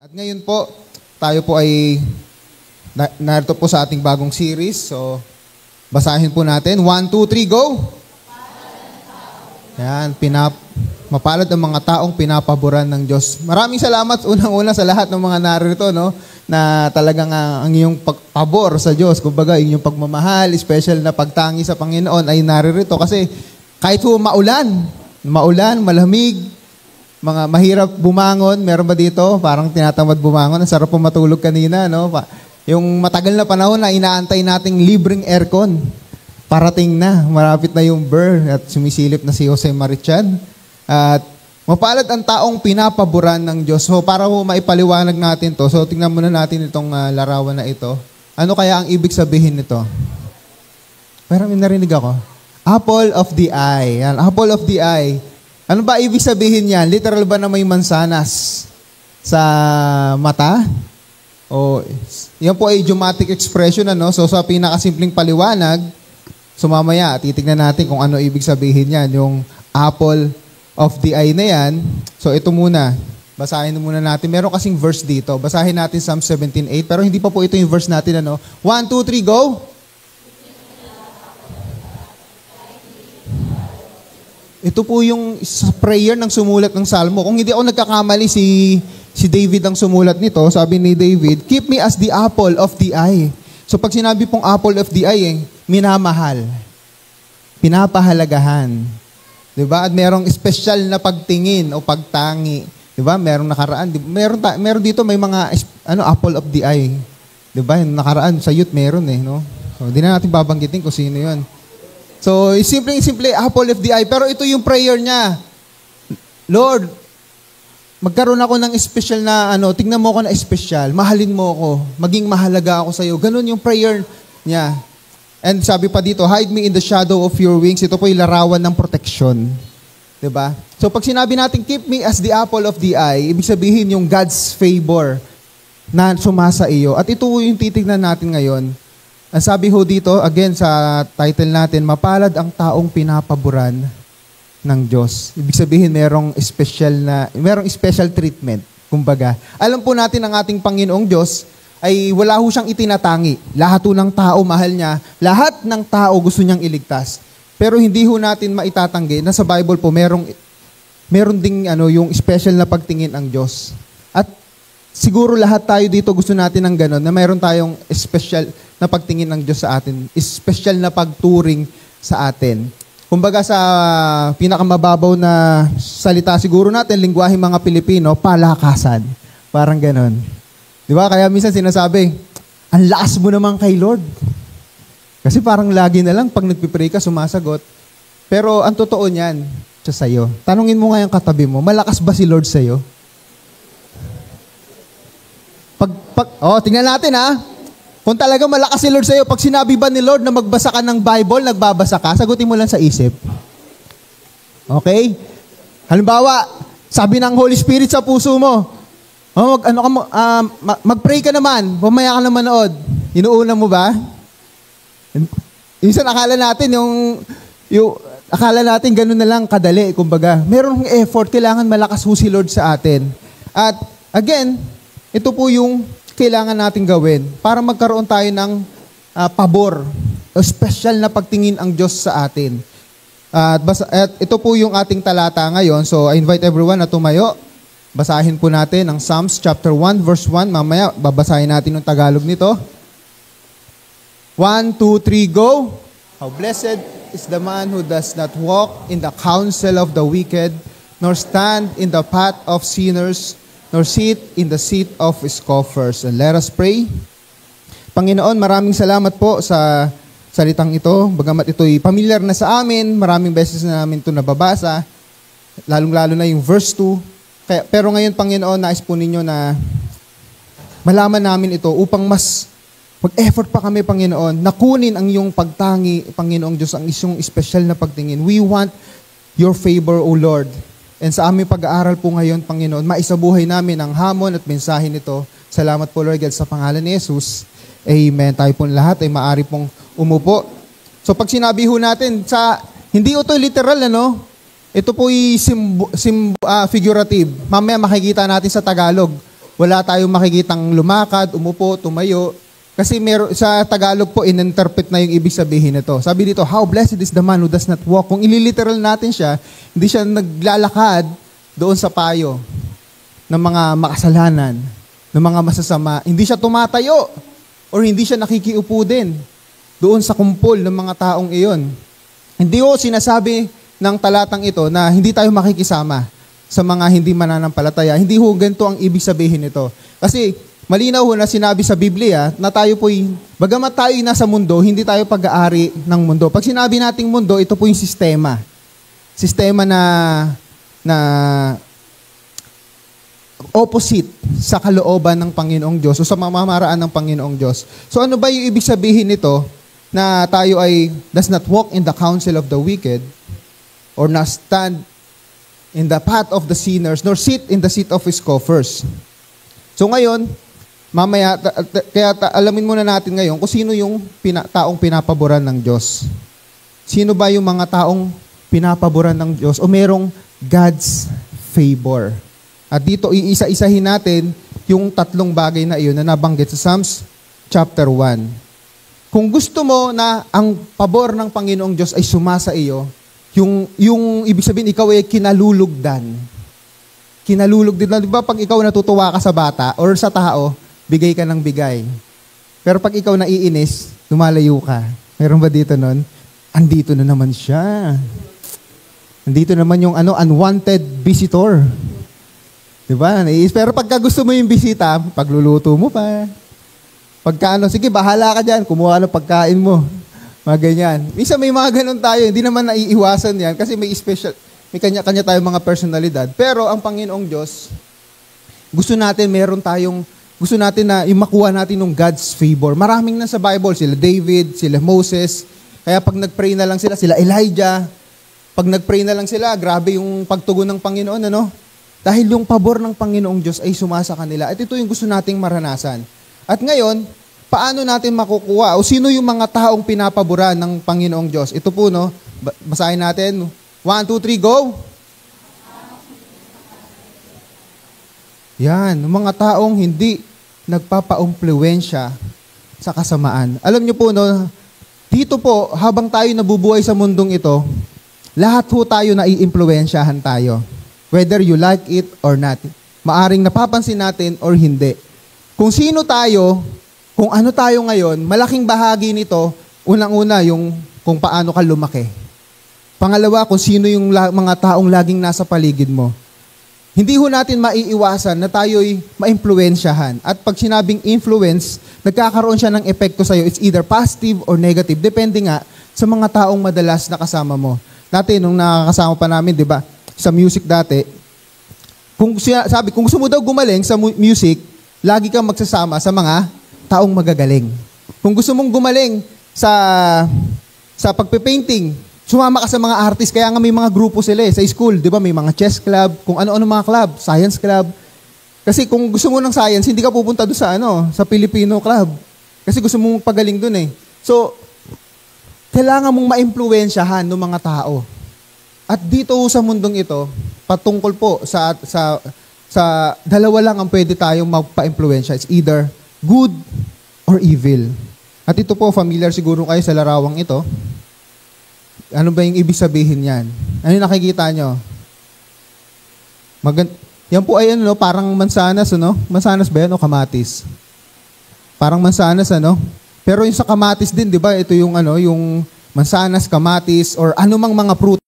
At ngayon po, tayo po ay narito po sa ating bagong series. So, basahin po natin. 1, 2, 3, go! Yan, mapalad ang mga taong pinapaboran ng Diyos. Maraming salamat unang-una sa lahat ng mga narito, no? Na talagang ang iyong pagpabor sa Diyos, kumbaga yung pagmamahal, special na pagtangi sa Panginoon ay narito kasi kahit po maulan, malamig, mga mahirap bumangon, meron ba dito? Parang tinatamad bumangon. Ang sarap po matulog kanina, no? Yung matagal na panahon na inaantay nating libreng aircon. Parating na, marapit na yung burn at sumisilip na si Jose Marichan. At mapalad ang taong pinapaboran ng Diyos. So para mo maipaliwanag natin to, so tingnan muna natin itong larawan na ito. Ano kaya ang ibig sabihin nito? Parang may narinig ako. Apple of the eye. Yan, apple of the eye. Ano ba ibig sabihin yan? Literal ba na may mansanas sa mata? O, yan po ay idiomatic expression, ano? So, sa pinakasimpleng paliwanag, mamaya, titignan natin kung ano ibig sabihin yan. Yung apple of the eye na yan. So, ito muna. Basahin muna natin. Meron kasing verse dito. Basahin natin Psalm 17:8. Pero hindi pa po ito yung verse natin, ano? 1, 2, 3, go! Ito po yung prayer ng sumulat ng Salmo. Kung hindi ako nagkakamali, si David ang sumulat nito. Sabi ni David, keep me as the apple of the eye. So pag sinabi pong apple of the eye, minamahal. Pinapahalagahan. Diba? At merong special na pagtingin o pagtangi. Diba? Merong nakaraan. Meron dito may mga apple of the eye. Diba? Yung nakaraan sa youth meron no? So di na natin babanggitin kung sino yun. So, simple apple of the eye. Pero ito yung prayer niya. Lord, magkaroon ako ng special na tingnan mo ako na special. Mahalin mo ako. Maging mahalaga ako sa iyo. Ganun yung prayer niya. And sabi pa dito, hide me in the shadow of your wings. Ito po yung larawan ng protection. Diba? So, pag sinabi natin, keep me as the apple of the eye, ibig sabihin yung God's favor na sumasa iyo. At ito yung titignan natin ngayon. Ang sabi ho dito, again sa title natin, mapalad ang taong pinapaboran ng Diyos. Ibig sabihin, merong special treatment. Kumbaga, alam po natin ang ating Panginoong Diyos ay wala ho siyang itinatangi. Lahat ho ng tao mahal niya, lahat ng tao gusto niyang iligtas. Pero hindi ho natin maitatanggi na sa Bible po meron ding yung special na pagtingin ang Diyos. At siguro lahat tayo dito gusto natin ng gano'n na meron tayong special na pagtingin ng Diyos sa atin, special na pagturing sa atin. Kumbaga sa pinakamababaw na salita siguro natin, lingwahe mga Pilipino, palakasan. Parang gano'n. Di ba? Kaya minsan sinasabi, ang lakas mo naman kay Lord. Kasi parang lagi na lang pag nagpipray ka, sumasagot. Pero ang totoo niyan, siya sa'yo. Tanungin mo nga yung katabi mo, malakas ba si Lord sa'yo? Tingnan natin Kung talaga malakas si Lord sa'yo, pag sinabi ba ni Lord na magbasa ka ng Bible, nagbabasa ka, sagutin mo lang sa isip. Okay? Halimbawa, sabi ng Holy Spirit sa puso mo, mag-pray ka naman, mamaya ka na manood. Inuuna mo ba? Minsan akala natin akala natin gano'n na lang kadali, kumbaga. Merong effort, kailangan malakas ho si Lord sa atin. At again, ito po yung kailangan natin gawin para magkaroon tayo ng pabor o special na pagtingin ang Diyos sa atin. At ito po yung ating talata ngayon. So, I invite everyone na tumayo. Basahin po natin ang Psalms chapter 1 verse 1. Mamaya, babasahin natin yung Tagalog nito. 1, 2, 3, go! How blessed is the man who does not walk in the counsel of the wicked, nor stand in the path of sinners, nor sit in the seat of scoffers. And let us pray. Panginoon, maraming salamat po sa salitang ito. Bagamat ito'y familiar na sa amin, maraming beses na namin ito nababasa, lalong-lalo na yung verse 2. Pero ngayon, Panginoon, nais po ninyo na malaman namin ito upang mas mag-effort pa kami, Panginoon, na kunin ang iyong pagtangi, Panginoong Diyos, ang isang special na pagtingin. We want your favor, O Lord. And sa aming pag-aaral po ngayon, Panginoon, maisabuhay namin ang hamon at mensahe nito. Salamat po, Lord God, sa pangalan ni Jesus. Amen. Tayo po lahat ay maaari pong umupo. So pag sinabi ho natin, hindi ito literal, ito po figurative. Mamaya makikita natin sa Tagalog. wala tayong makikitang lumakad, umupo, tumayo. Kasi sa Tagalog po, in-interpret na yung ibig sabihin nito. Sabi dito, how blessed is the man who does not walk. Kung ililiteral natin siya, hindi siya naglalakad doon sa payo ng mga makasalanan, ng mga masasama. Hindi siya tumatayo or hindi siya nakikiupo din doon sa kumpol ng mga taong iyon. Hindi ho sinasabi ng talatang ito na hindi tayo makikisama sa mga hindi mananampalataya. Hindi ho ganito ang ibig sabihin nito. Kasi malinaw ho na sinabi sa Biblia na tayo po'y, bagamat tayo nasa mundo, hindi tayo pag-aari ng mundo. Pag sinabi nating mundo, ito po yung sistema. Sistema na opposite sa kalooban ng Panginoong Diyos o sa mamamaraan ng Panginoong Diyos. So ano ba yung ibig sabihin nito na tayo ay does not walk in the counsel of the wicked or not stand in the path of the sinners nor sit in the seat of his scoffers. So ngayon, mamaya, alamin muna natin ngayon kung sino yung taong pinapaboran ng Diyos. Sino ba yung mga taong pinapaboran ng Diyos o merong God's favor? At dito, iisa-isahin natin yung tatlong bagay na iyon na nabanggit sa Psalms chapter 1. Kung gusto mo na ang pabor ng Panginoong Diyos ay sumasa iyo, yung ibig sabihin, ikaw ay kinalulugdan. Kinalulugdan. Di ba pag ikaw natutuwa ka sa bata or sa tao, bigay ka ng bigay. Pero pag ikaw naiinis, lumalayo ka. Meron ba dito nun? Andito na naman siya. Andito naman yung unwanted visitor. Diba? Pero pagka gusto mo yung bisita, pagluluto mo pa. Pagka sige, bahala ka dyan, kumuha ka ng pagkain mo. Mga ganyan. Minsan may mga ganun tayo, hindi naman naiiwasan yan kasi may kanya-kanya tayong mga personalidad. Pero ang Panginoong Diyos, gusto natin na makuha natin ng God's favor. Maraming na sa Bible, sila David, sila Moses. Kaya pag nag-pray na lang sila Elijah. Pag nag-pray na lang sila, grabe yung pagtugon ng Panginoon, Dahil yung pabor ng Panginoong Diyos ay sumasa kanila. At ito yung gusto nating maranasan. At ngayon, paano natin makukuha? O sino yung mga taong pinapaboran ng Panginoong Diyos? Ito po, basahin natin. 1, 2, 3, go! Yan, mga taong hindi nagpapa-impluwensya sa kasamaan. Alam niyo po, dito po, habang tayo nabubuhay sa mundong ito, lahat po tayo nai-impluwensyahan tayo. Whether you like it or not. Maaring napapansin natin or hindi. Kung sino tayo, kung ano tayo ngayon, malaking bahagi nito, unang-una yung kung paano ka lumaki. Pangalawa, kung sino yung mga taong laging nasa paligid mo. Hindi ho natin maiiwasan na tayo'y maimpluwensyahan. At pag sinabing influence, nagkakaroon siya ng epekto sa'yo. It's either positive or negative. Depende nga sa mga taong madalas na kasama mo. Dati, nung nakakasama pa namin, di ba, sa music dati, kung gusto mo daw gumaling sa music, lagi kang magsasama sa mga taong magagaling. Kung gusto mong gumaling sa pagpe-painting, sumama ka sa mga artist. Kaya nga may mga grupo sila sa school. Di ba? May mga chess club, kung ano-ano mga club, science club. Kasi kung gusto mo ng science, hindi ka pupunta doon sa Filipino club. Kasi gusto mong pagaling doon . So, kailangan mong maimpluwensyahan ng mga tao. At dito sa mundong ito, patungkol po sa dalawa lang ang pwede tayong magpa-impluwensya. It's either good or evil. At ito po, familiar siguro kayo sa larawang ito. Ano ba yung ibig sabihin yan? Ano yung nakikita nyo? Yan po ay parang mansanas, Mansanas ba yan o kamatis? Parang mansanas, Pero yung sa kamatis din, di ba? Ito yung yung mansanas, kamatis, or anumang mga prutas.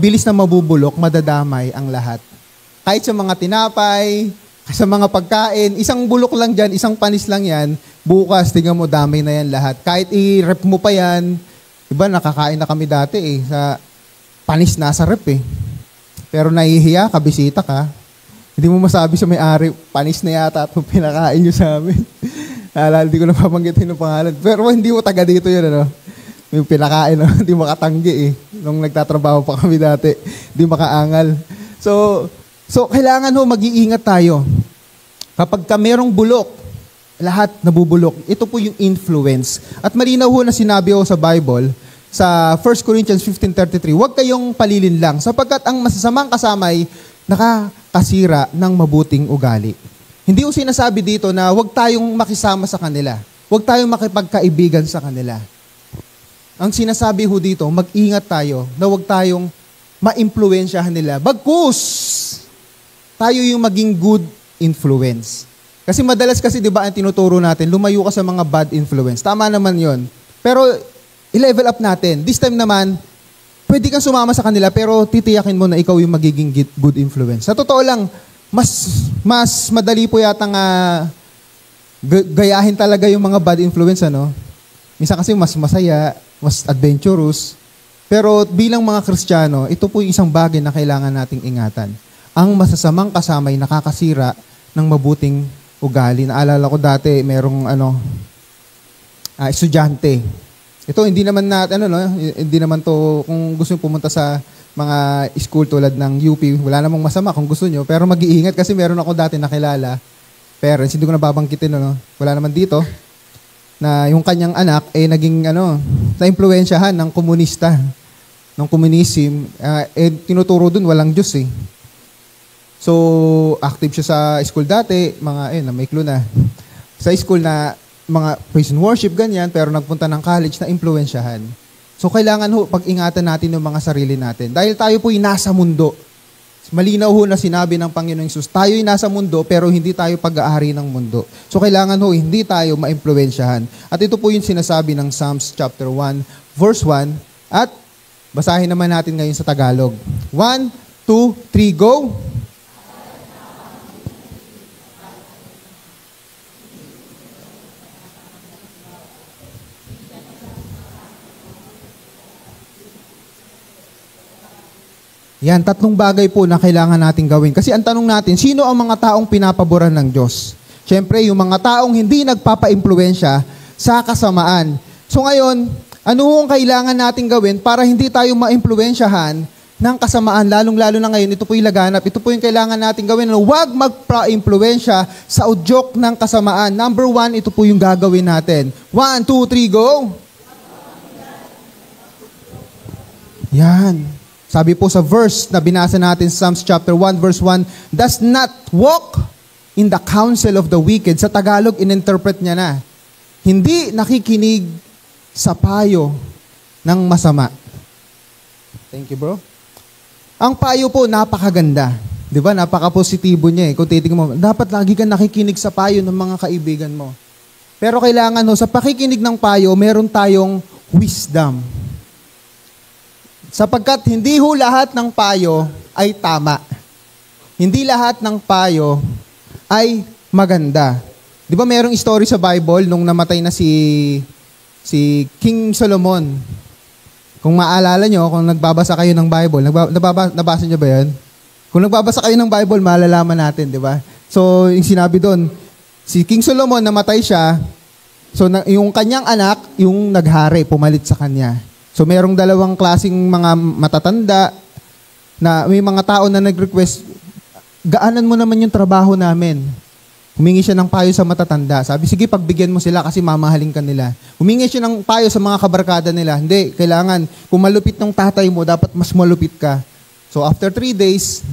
Bilis na mabubulok, madadamay ang lahat. Kahit sa mga tinapay, sa mga pagkain, isang bulok lang dyan, isang panis lang yan, bukas, tingnan mo, damay na yan lahat. Kahit i-rep mo pa yan, diba, nakakain na kami dati sa panis na sa rep Pero nahihiya, kabisita ka, hindi mo masabi sa may-ari, panis na yata itong pinakain nyo sa amin. Hindi ko na papanggitin yung pangalan. Pero hindi mo taga dito yun, Yung pinakain, hindi makatanggi Nung nagtatrabaho pa kami dati, hindi makaangal. So kailangan mag-iingat tayo. Kapag merong bulok, lahat nabubulok. Ito po yung influence. At malinaw na sinabi sa Bible, sa 1 Corinthians 15:33, huwag kayong palilinlang, sapagkat ang masasamang kasamay nakakasira ng mabuting ugali. Hindi ko sinasabi dito na huwag tayong makisama sa kanila. Huwag tayong makipagkaibigan sa kanila. Ang sinasabi ho dito, mag-ingat tayo na huwag tayong ma-impluwensyahan nila. Bagkus, tayo yung maging good influence. Kasi madalas kasi, di ba, ang tinuturo natin, lumayo ka sa mga bad influence. Tama naman yon. Pero, i-level up natin. This time naman, pwede kang sumama sa kanila, pero titiyakin mo na ikaw yung magiging good influence. Sa totoo lang, mas madali po yata nga gayahin talaga yung mga bad influence, ano? Minsan kasi mas masaya, mas adventurous. Pero bilang mga Kristiyano, ito po yung isang bagay na kailangan nating ingatan. Ang masasamang kasama ay nakakasira ng mabuting ugali. Naalala ko dati, merong estudyante. Ito hindi naman hindi naman to kung gusto niyo pumunta sa mga school tulad ng UP, wala namang masama kung gusto niyo, pero mag-iingat kasi meron ako dati nakilala. Parents, hindi ko na babanggitin wala naman dito na yung kanyang anak naging na-impluwensyahan ng komunista, ng communism, tinuturo dun walang Diyos eh. So, active siya sa school dati, may clue na. Sa school na mga praise and worship, ganyan, pero nagpunta ng college na impluwensyahan. So, kailangan pag-ingatan natin yung mga sarili natin. Dahil tayo po'y nasa mundo. Malinaw na sinabi ng Panginoong Hesus, tayo'y nasa mundo, pero hindi tayo pag-aari ng mundo. So, kailangan hindi tayo ma-impluwensyahan. At ito po yung sinasabi ng Psalms chapter 1, verse 1. At, basahin naman natin ngayon sa Tagalog. 1, 2, 3, go! Yan, tatlong bagay po na kailangan nating gawin. Kasi ang tanong natin, sino ang mga taong pinapaboran ng Diyos? Siyempre, yung mga taong hindi nagpapa-impluwensya sa kasamaan. So ngayon, ano ang kailangan nating gawin para hindi tayo ma-impluwensyahan ng kasamaan? Lalong-lalo na ngayon, ito po yung laganap. Ito po yung kailangan nating gawin. Huwag magpa-impluwensya sa udyok ng kasamaan. Number 1, ito po yung gagawin natin. 1, 2, 3, go! Yan. Sabi po sa verse na binasa natin, Psalms chapter 1, verse 1, does not walk in the counsel of the wicked. Sa Tagalog, ininterpret niya na. Hindi nakikinig sa payo ng masama. Thank you, bro. Ang payo po, napakaganda. Di ba? Napaka-positibo niya eh. Kung titingnan mo, dapat lagi ka nakikinig sa payo ng mga kaibigan mo. Pero kailangan sa pakikinig ng payo, meron tayong wisdom. Sapagkat hindi lahat ng payo ay tama. Hindi lahat ng payo ay maganda. Di ba mayroong story sa Bible nung namatay na si King Solomon? Kung maalala nyo, kung nagbabasa kayo ng Bible, nabasa nyo ba yan? Kung nagbabasa kayo ng Bible, malalaman natin, di ba? So, yung sinabi doon, si King Solomon, namatay siya, so yung kanyang anak, yung naghari, pumalit sa kanya. So, mayroong dalawang klaseng mga matatanda na may mga tao na nag-request, gaanan mo naman yung trabaho namin. Humingi siya ng payo sa matatanda. Sabi, sige, pagbigyan mo sila kasi mamahalin ka nila. Humingi siya ng payo sa mga kabarkada nila. Hindi, kailangan, kung malupit ng tatay mo, dapat mas malupit ka. So, after 3 days,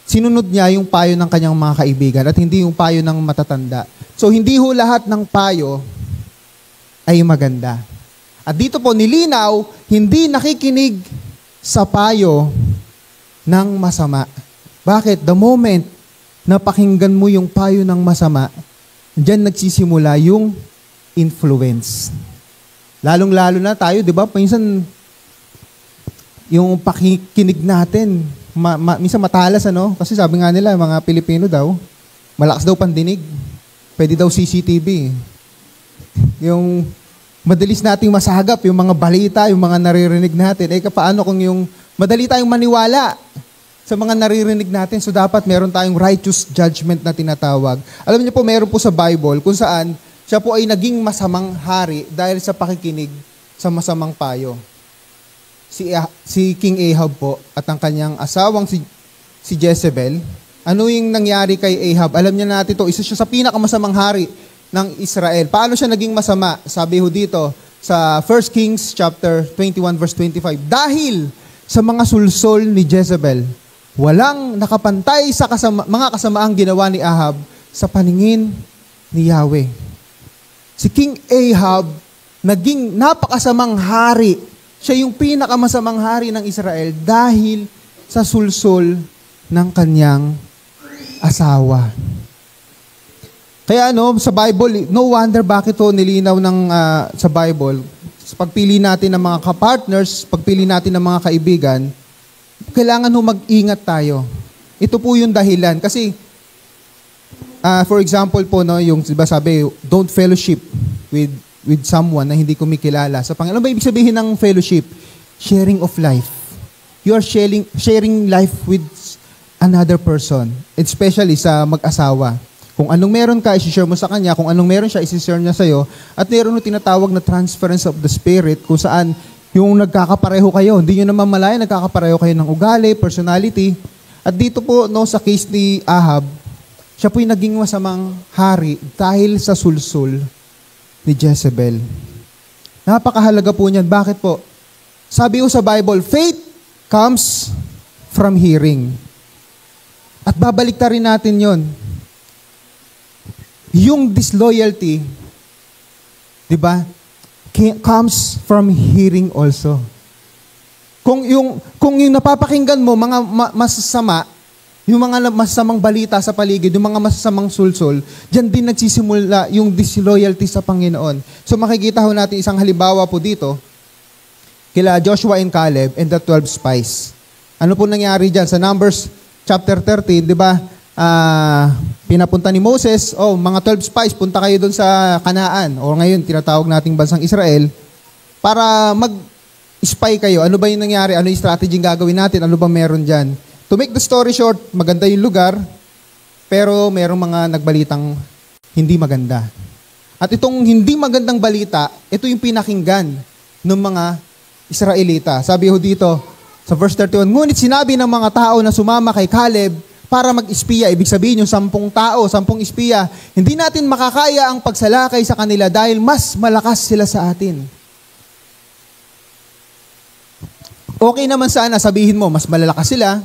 sinunod niya yung payo ng kanyang mga kaibigan at hindi yung payo ng matatanda. So, hindi lahat ng payo ay maganda. At dito po nilinaw, hindi nakikinig sa payo ng masama. Bakit? The moment na pakinggan mo yung payo ng masama, diyan nagsisimula yung influence. Lalong-lalo na tayo, di ba? Minsan, yung pakikinig natin, minsan matalas, Kasi sabi nga nila, mga Pilipino daw, malakas daw pandinig. Pwede daw CCTV. Yung madalis nating masagap yung mga balita, yung mga naririnig natin. Paano kung yung madali tayong maniwala sa mga naririnig natin? So dapat meron tayong righteous judgment na tinatawag. Alam niyo po, meron po sa Bible kung saan siya po ay naging masamang hari dahil sa pakikinig sa masamang payo. Si King Ahab po at ang kanyang asawang si Jezebel. Ano yung nangyari kay Ahab? Alam niya natin ito, isa siya sa pinakamasamang hari ng Israel. Paano siya naging masama? Sabi ho dito sa 1 Kings chapter 21 verse 25. Dahil sa mga sulsol ni Jezebel, Walang nakapantay sa mga kasamaang ginawa ni Ahab sa paningin ni Yahweh. Si King Ahab, naging napakasamang hari. Siya yung pinakamasamang hari ng Israel dahil sa sulsol ng kanyang asawa. Kaya sa Bible, no wonder bakit nilinaw sa Bible, sa pagpili natin ng mga kapartners, pagpili natin ng mga kaibigan, kailangan mag-ingat tayo. Ito po yung dahilan. Kasi, for example po, yung diba sabi, don't fellowship with someone na hindi kumikilala. Sa Panginoon, ano ba ibig sabihin ng fellowship? Sharing of life. You are sharing life with another person, especially sa mag-asawa. Kung anong meron ka, isi-share mo sa kanya. Kung anong meron siya, isi-share niya sa'yo. At meron tinatawag na transference of the Spirit, kung saan yung nagkakapareho kayo. Hindi nyo naman malaya, nagkakapareho kayo ng ugali, personality. At dito po, sa case ni Ahab, siya po'y naging masamang hari dahil sa sulsul ni Jezebel. Napakahalaga po niyan. Bakit po? Sabi sa Bible, faith comes from hearing. At babalik ta rin natin yon. Yung disloyalty, di ba, comes from hearing also. Kung yung napapakinggan mo, mga masasama, yung mga masasamang balita sa paligid, yung mga masasamang sulsol, dyan din nagsisimula yung disloyalty sa Panginoon. So makikita ho natin isang halimbawa po dito, kila Joshua and Caleb and the 12 spies. Ano po nangyari dyan? Sa Numbers chapter 13, di ba, pinapunta ni Moses, mga 12 spies, punta kayo doon sa Kanaan, o ngayon tinatawag nating bansang Israel, para mag-spy kayo. Ano ba yung nangyari? Ano yung strategy gagawin natin? Ano ba meron dyan? To make the story short, maganda yung lugar, pero merong mga nagbalitang hindi maganda. At itong hindi magandang balita, ito yung pinakinggan ng mga Israelita. Sabi ho dito, sa verse 31, ngunit sinabi ng mga tao na sumama kay Caleb para mag-espiya, ibig sabihin yung 10 tao, 10 espiya, hindi natin makakaya ang pagsalakay sa kanila dahil mas malakas sila sa atin. Okay naman sana, sabihin mo, mas malalakas sila,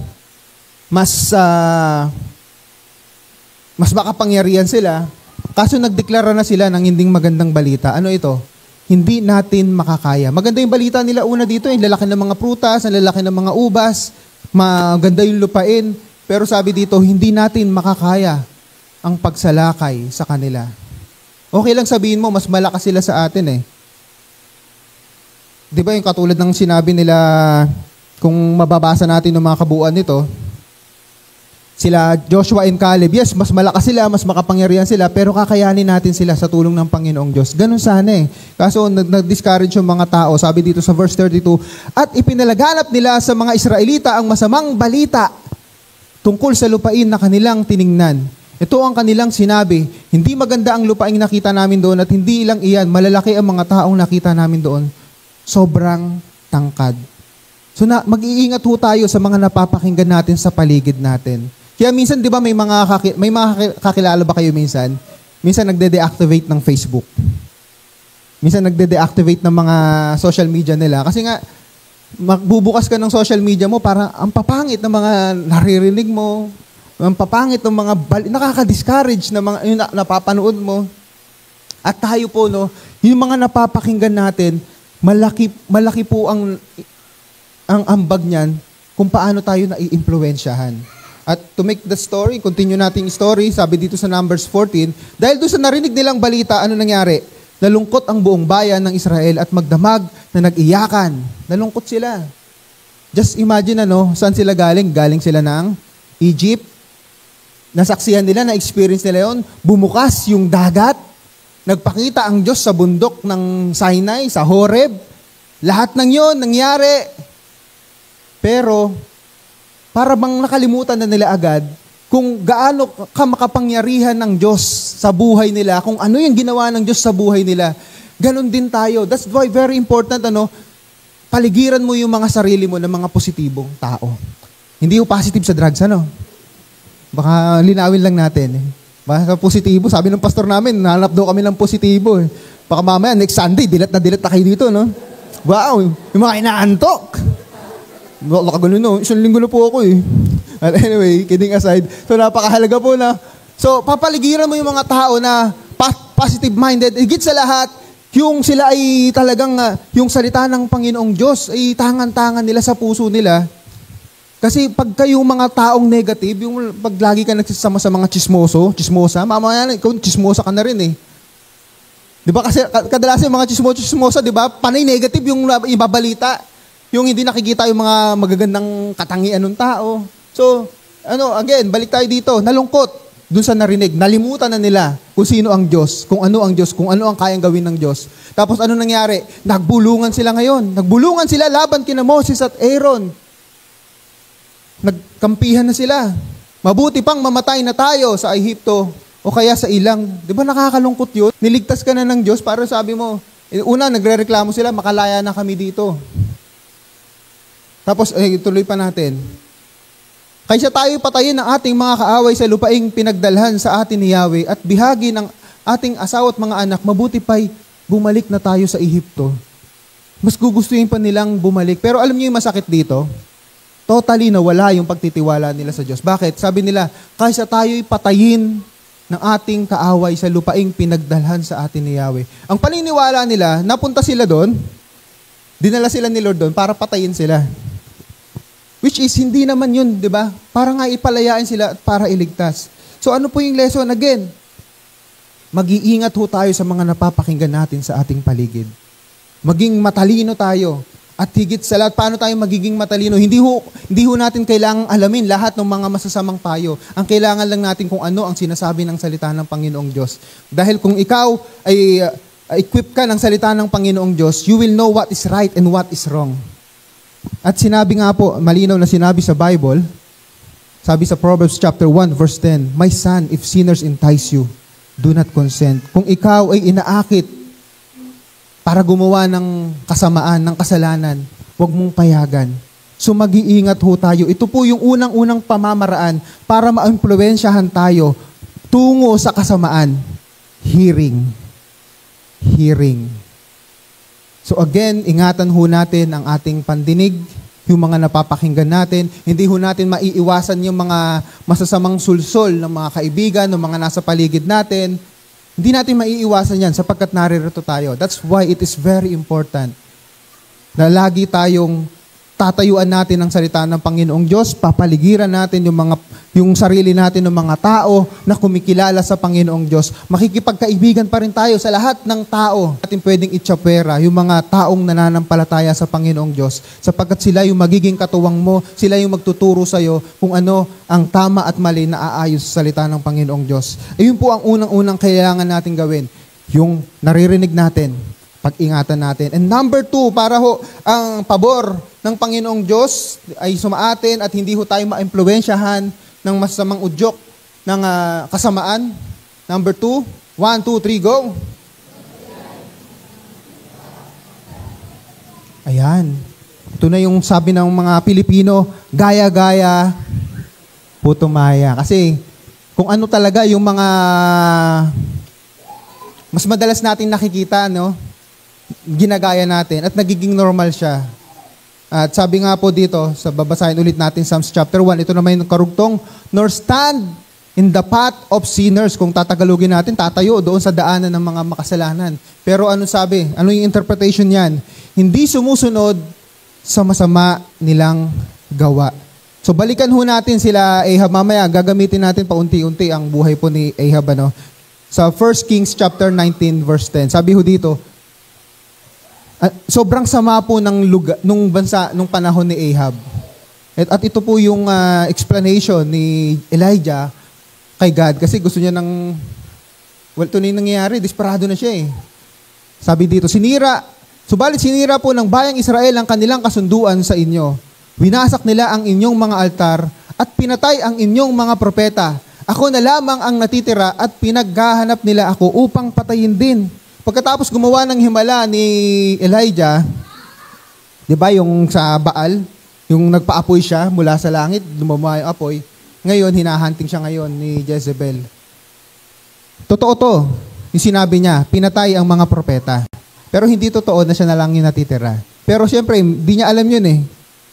mas makapangyarihan sila, kaso nagdeklara na sila ng hindi magandang balita. Ano ito? Hindi natin makakaya. Maganda yung balita nila una dito, yung lalaki ng mga prutas, ang lalaki ng mga ubas, maganda yung lupain, pero sabi dito, hindi natin makakaya ang pagsalakay sa kanila. Okay lang sabihin mo, mas malakas sila sa atin eh. Di ba yung katulad ng sinabi nila, kung mababasa natin ng mga kabuuan nito, sila Joshua and Caleb, yes, mas malakas sila, mas makapangyarihan sila, pero kakayanin natin sila sa tulong ng Panginoong Diyos. Ganun sana eh. Kaso nag-discourage yung mga tao, sabi dito sa verse 32, at ipinalaganap nila sa mga Israelita ang masamang balita tungkol sa lupain na kanilang tiningnan. Ito ang kanilang sinabi, hindi maganda ang lupain nakita namin doon at hindi lang iyan, malalaki ang mga taong nakita namin doon. Sobrang tangkad. So mag-iingat ho tayo sa mga napapakinggan natin sa paligid natin. Kaya minsan, di ba, may mga kakilala ba kayo minsan? Minsan nagde-deactivate ng Facebook. Minsan nagde-deactivate ng mga social media nila. Kasi nga, magbubukas ka ng social media mo para ang papangit ng mga naririnig mo, ang papangit ng mga nakaka-discourage na mga yung napapanood mo. At tayo po, yung mga napapakinggan natin, malaki po ang ambag niyan kung paano tayo naiimpluwensyahan. At to make the story, continue nating story, sabi dito sa Numbers 14, dahil doon sa narinig nilang balita, ano nangyari? Nalungkot ang buong bayan ng Israel at magdamag na nag-iyakan. Nalungkot sila. Just imagine saan sila galing? Galing sila ng Egypt. Nasaksihan nila, na-experience nila yon. Bumukas yung dagat. Nagpakita ang Diyos sa bundok ng Sinai, sa Horeb. Lahat ng yon nangyari. Pero, para bang nakalimutan na nila agad kung gaano makapangyarihan ng Diyos sa buhay nila, kung ano yung ginawa ng Diyos sa buhay nila. Ganon din tayo. That's why very important, paligiran mo yung mga sarili mo ng mga positibong tao. Hindi yung positive sa drugs, Baka linawin lang natin. Baka positibo. Sabi ng pastor namin, nahanap daw kami ng positibo. Baka mamaya, next Sunday, dilat na kayo dito, Wow, yung mga inaantok. Baka ganun, isang linggo na po ako But anyway, kidding aside, so napakahalaga po na, so papaligiran mo yung mga tao na positive-minded, higit sa lahat, yung sila ay talagang, yung salita ng Panginoong Diyos ay tangan-tangan nila sa puso nila. Kasi pag kayong mga taong negative, yung pag lagi ka nagsasama sa mga chismosa, mamaya ikaw chismosa ka na rin eh. Di ba kasi kadalasan yung mga chismosa, di ba? Panay negative yung ibabalita. Yung hindi nakikita yung mga magagandang katangian ng tao. So, again, balik tayo dito. Nalungkot dun sa narinig. Nalimutan na nila kung sino ang Diyos, kung ano ang Diyos, kung ano ang kayang gawin ng Diyos. Tapos ano nangyari? Nagbulungan sila ngayon. Nagbulungan sila laban kina Moses at Aaron. Nagkampihan na sila. Mabuti pang mamatay na tayo sa Ehipto o kaya sa ilang. Di ba nakakalungkot yun? Niligtas ka na ng Diyos para sabi mo, una, nagre-reklamo sila, makalaya na kami dito. Tapos, tuloy pa natin. Kaysa tayo patayin ng ating mga kaaway sa lupaing pinagdalhan sa atin ni Yahweh at bihagi ng ating asawa at mga anak, mabuti pa'y bumalik na tayo sa Ehipto. Mas gugustuhin pa nilang bumalik. Pero alam niyo yung masakit dito? Totally nawala yung pagtitiwala nila sa Diyos. Bakit? Sabi nila, kaysa tayo'y patayin ng ating kaaway sa lupaing pinagdalhan sa atin ni Yahweh. Ang paniniwala nila, napunta sila doon, dinala sila ni Lord doon para patayin sila. Which is, hindi naman yun, di ba? Para nga ipalayain sila at para iligtas. So ano po yung lesson? Again, mag-iingat ho tayo sa mga napapakinggan natin sa ating paligid. Maging matalino tayo. At higit sa lahat, paano tayo magiging matalino? Hindi ho natin kailangang alamin lahat ng mga masasamang payo. Ang kailangan lang natin kung ano ang sinasabi ng salita ng Panginoong Diyos. Dahil kung ikaw ay equip ka ng salita ng Panginoong Diyos, you will know what is right and what is wrong. At sinabi nga po, malinaw na sinabi sa Bible, sabi sa Proverbs chapter 1 verse 10, My son, if sinners entice you, do not consent. Kung ikaw ay inaakit para gumawa ng kasamaan, ng kasalanan, huwag mong payagan. So mag-iingat ho tayo. Ito po yung unang-unang pamamaraan para ma-impluwensyahan tayo tungo sa kasamaan. Hearing. So again, ingatan ho natin ang ating pandinig, yung mga napapakinggan natin. Hindi ho natin maiiwasan yung mga masasamang sulsol ng mga kaibigan, ng mga nasa paligid natin. Hindi natin maiiwasan yan sapagkat naririto tayo. That's why it is very important na lagi tayong tatayuan natin ang salita ng Panginoong Diyos, papaligiran natin yung sarili natin ng mga tao na kumikilala sa Panginoong Diyos. Makikipagkaibigan pa rin tayo sa lahat ng tao. Atin pwedeng itsapwera yung mga taong nananampalataya sa Panginoong Diyos sapagkat sila yung magiging katuwang mo, sila yung magtuturo sa iyo kung ano ang tama at mali na aayon sa salita ng Panginoong Diyos. Ayun po ang unang-unang kailangan natin gawin. Yung naririnig natin, pag-ingatan natin. And number 2, para ho ang pabor ng Panginoong Diyos ay sumaatin at hindi ho tayo ma-impluwensyahan ng masamang udyok ng kasamaan. Number 2, 1, 2, 3, go! Ayan. Ito na yung sabi ng mga Pilipino, gaya-gaya, putumaya. Kasi kung ano talaga yung mga mas madalas natin nakikita, no? Ginagaya natin at nagiging normal siya. At sabi nga po dito, sa babasahin ulit natin Psalms chapter 1, ito naman yung karugtong, nor stand in the path of sinners. Kung tatagalugin natin, tatayo doon sa daanan ng mga makasalanan. Pero ano sabi? Ano yung interpretation niyan? Hindi sumusunod sa masama nilang gawa. So balikan ho natin sila Ahab. Mamaya gagamitin natin paunti-unti ang buhay po ni Ahab. Sa 1 Kings chapter 19 verse 10. Sabi ho dito, sobrang sama po ng lugar, nung bansa, nung panahon ni Ahab. At ito po yung explanation ni Elijah kay God. Kasi gusto niya ito na yung nangyayari, desperado na siya eh. Sabi dito, subalit sinira po ng bayang Israel ang kanilang kasunduan sa inyo. Winasak nila ang inyong mga altar at pinatay ang inyong mga propeta. Ako na lamang ang natitira at pinaghahanap nila ako upang patayin din. Pagkatapos gumawa ng himala ni Elijah, di ba yung sa Baal, yung nagpaapoy siya mula sa langit, lumama yung apoy, ngayon hinahunting siya ngayon ni Jezebel. Totoo to, yung sinabi niya, pinatay ang mga propeta. Pero hindi totoo na siya na lang yung natitira. Pero siyempre, hindi niya alam yun eh.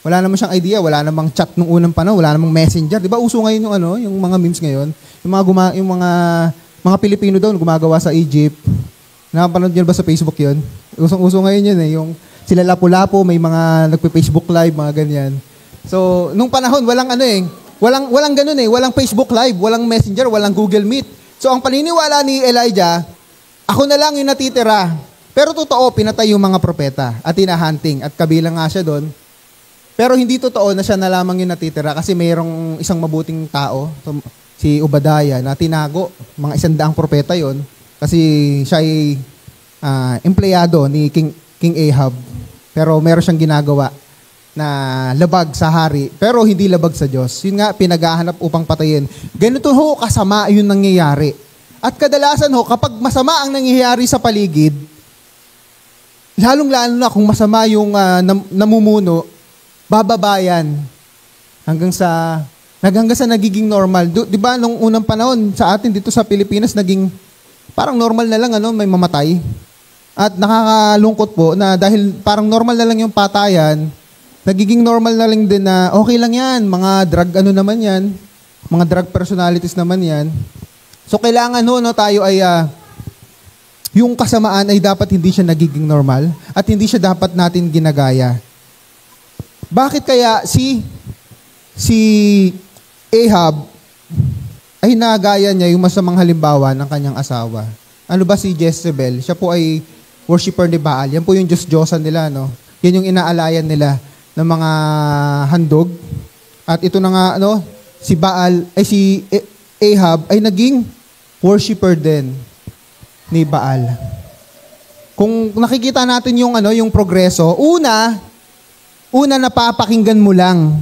Wala naman siyang idea, wala namang chat nung unang panahon, wala namang messenger. Di ba uso ngayon yung yung mga memes ngayon? Yung mga Pilipino daw gumagawa sa Egypt. Nakapanood niyo ba sa Facebook 'yon? Usong-uso ngayon 'yun yung sila lapu-lapu, may mga nagpe-Facebook live, mga ganyan. So, nung panahon walang walang ganoon walang Facebook live, walang Messenger, walang Google Meet. So, ang paniniwala ni Elijah, ako na lang yung natitira. Pero totoo, pinatay yung mga propeta at hinahunting at kabilang nga siya doon. Pero hindi totoo na siya na lamang yung natitira kasi mayroong isang mabuting tao, si Obadiah, na tinago. Mga 100 propeta yon kasi siya ay empleyado ni King Ahab. Pero meron siyang ginagawa na labag sa hari, pero hindi labag sa Diyos. Yun nga, pinaghahanap upang patayin. Ganito ho, kasama yun nangyayari. At kadalasan ho, kapag masama ang nangyayari sa paligid, lalong-lalo na kung masama yung namumuno, bababayan hanggang sa nagiging normal. Di ba, nung unang panahon sa atin dito sa Pilipinas, naging parang normal na lang, may mamatay. At nakakalungkot po na dahil parang normal na lang yung patayan, nagiging normal na lang din na okay lang yan, mga drug naman yan, mga drug personalities naman yan. So kailangan tayo ay, yung kasamaan ay dapat hindi siya nagiging normal at hindi siya dapat natin ginagaya. Bakit kaya si Ahab ay nagaya niya yung masamang halimbawa ng kanyang asawa? Ano ba si Jezebel? Siya po ay worshiper ni Baal. Yan po yung Diyos-Diyosan nila, no? Yan yung inaalayan nila ng mga handog. At ito na nga, si Ahab ay naging worshiper din ni Baal. Kung nakikita natin yung progreso, una napapakinggan mo lang.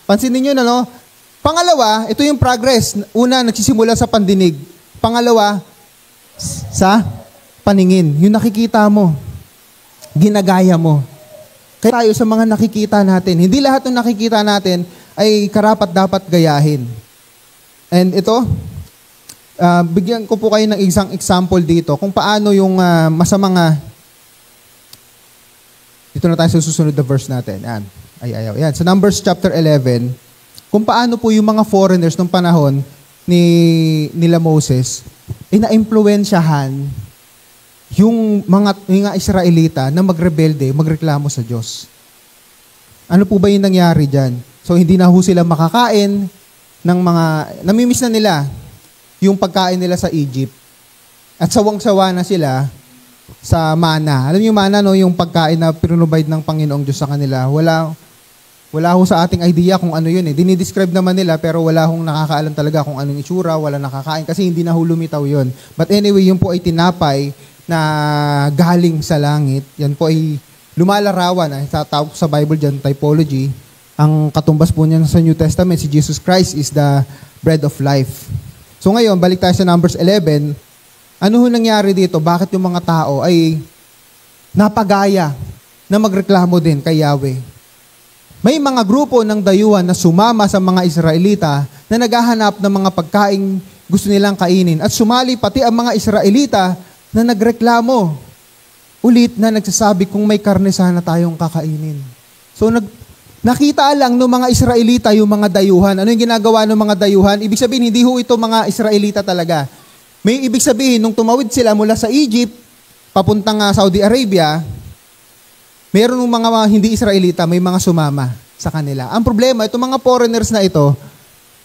Pansinin niyo Pangalawa, ito yung progress. Una, nagsisimula sa pandinig. Pangalawa, sa paningin. Yung nakikita mo, ginagaya mo. Kaya tayo sa mga nakikita natin, hindi lahat ng nakikita natin ay karapat-dapat gayahin. And ito, bigyan ko po kayo ng isang example dito kung paano yung masamang dito na tayo sa susunod na verse natin. Yan. Sa Numbers chapter 11, kung paano po yung mga foreigners nung panahon nila Moses, na-impluwensyahan yung mga Israelita na magrebelde, magreklamo sa Diyos. Ano po ba yung nangyari dyan? So, hindi na ho sila makakain ng namimiss na nila yung pagkain nila sa Egypt. At sawang-sawa na sila sa mana. Alam niyo yung mana, yung pagkain na pinrovide ng Panginoong Diyos sa kanila. Wala ho sa ating idea kung ano yun. Dinidescribe naman nila pero wala hong nakakaalam talaga kung anong itsura, wala nakakain kasi hindi na ho lumitaw yun. But anyway, yun po ay tinapay na galing sa langit. Yan po ay lumalarawan. Tawag sa Bible dyan, typology. Ang katumbas po niyan sa New Testament, si Jesus Christ is the bread of life. So ngayon, balik tayo sa Numbers 11. Ano ho nangyari dito? Bakit yung mga tao ay napagaya na magreklamo din kay Yahweh? May mga grupo ng dayuhan na sumama sa mga Israelita na naghahanap ng mga pagkain gusto nilang kainin. At sumali pati ang mga Israelita na nagreklamo. Ulit na nagsasabi kung may karne sana tayong kakainin. So nakita lang ng mga Israelita yung mga dayuhan. Ano yung ginagawa ng mga dayuhan? Ibig sabihin, hindi ho ito mga Israelita talaga. May ibig sabihin, nung tumawid sila mula sa Egypt, papuntang Saudi Arabia, meron ng mga hindi Israelita, may mga sumama sa kanila. Ang problema, itong mga foreigners na ito,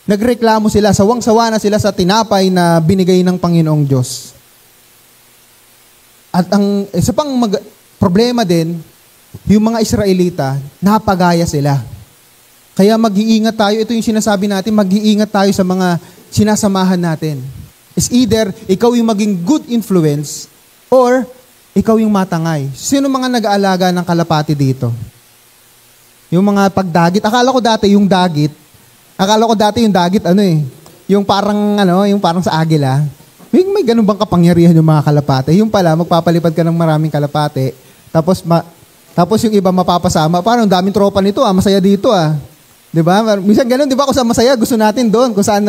nagreklamo sila, sawang-sawa na sila sa tinapay na binigay ng Panginoong Diyos. At ang isa pang problema din, yung mga Israelita, napagaya sila. Kaya mag-iingat tayo, ito yung sinasabi natin, mag-iingat tayo sa mga sinasamahan natin. It's either ikaw yung maging good influence or ikaw yung matangay. Sino mga nag-aalaga ng kalapati dito? Yung mga pagdagit. Akala ko dati yung dagit yung parang sa agila. May ganun bang kapangyarihan yung mga kalapate? Yung pala, magpapalipad ka ng maraming kalapate, tapos yung iba mapapasama. Parang daming tropa nito, masaya dito. Diba? Minsan ganun, di ba? Kung saan masaya, gusto natin doon. Kung saan